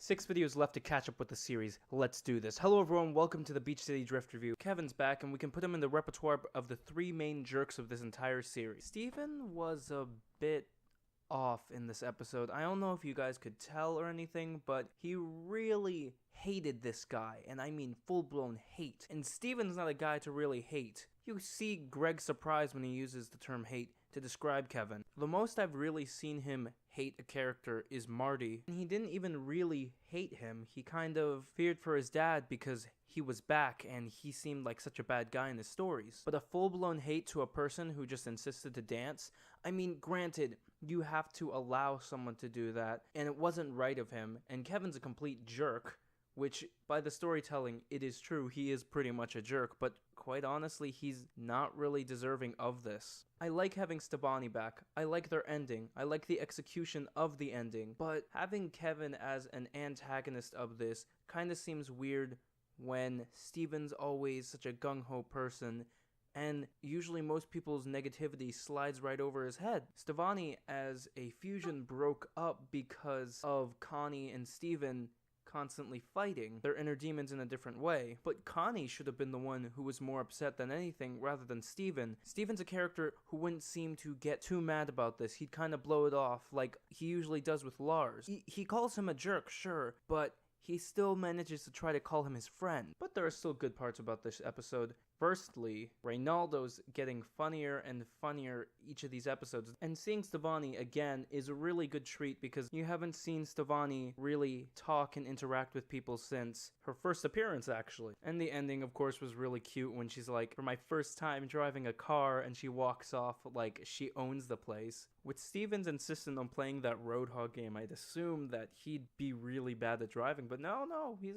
6 videos left to catch up with the series. Let's do this. Hello everyone, welcome to the Beach City Drift review. Kevin's back and we can put him in the repertoire of the three main jerks of this entire series. Steven was a bit off in this episode. I don't know if you guys could tell or anything, but he really hated this guy, and I mean full-blown hate. And Steven's not a guy to really hate. You see Greg's surprise when he uses the term hate to describe Kevin. The most I've really seen him hate a character is Marty, and he didn't even really hate him. He kind of feared for his dad because he was back and he seemed like such a bad guy in the stories. But a full-blown hate to a person who just insisted to dance, I mean, granted, you have to allow someone to do that, and it wasn't right of him, and Kevin's a complete jerk, which, by the storytelling, it is true, he is pretty much a jerk, but quite honestly, he's not really deserving of this. I like having Stevonnie back, I like their ending, I like the execution of the ending, but having Kevin as an antagonist of this kinda seems weird when Steven's always such a gung-ho person, and usually most people's negativity slides right over his head. Stevonnie as a fusion broke up because of Connie and Steven constantly fighting their inner demons in a different way. But Connie should have been the one who was more upset than anything rather than Steven. Steven's a character who wouldn't seem to get too mad about this. He'd kind of blow it off like he usually does with Lars. He calls him a jerk, sure, but he still manages to try to call him his friend. But there are still good parts about this episode. Firstly, Reynaldo's getting funnier and funnier each of these episodes, and seeing Stevonnie again is a really good treat because you haven't seen Stevonnie really talk and interact with people since her first appearance, actually. And the ending, of course, was really cute when she's like, for my first time driving a car, and she walks off like she owns the place. With Steven's insistent on playing that Roadhog game, I'd assume that he'd be really bad at driving, but no, he's...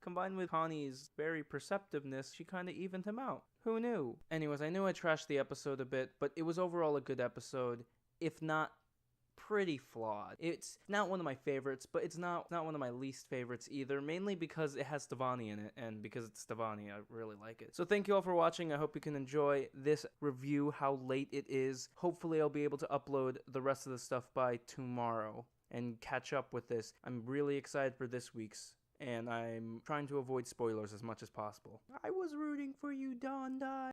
Combined with Connie's very perceptiveness, she kinda evened him out. Who knew? Anyways, I knew I trashed the episode a bit, but it was overall a good episode, if not pretty flawed. It's not one of my favorites, but it's not one of my least favorites either, mainly because it has Stevonnie in it, and because it's Stevonnie, I really like it. So thank you all for watching. I hope you can enjoy this review, how late it is. Hopefully I'll be able to upload the rest of the stuff by tomorrow and catch up with this. I'm really excited for this week's, and I'm trying to avoid spoilers as much as possible. I was rooting for you, Don Die.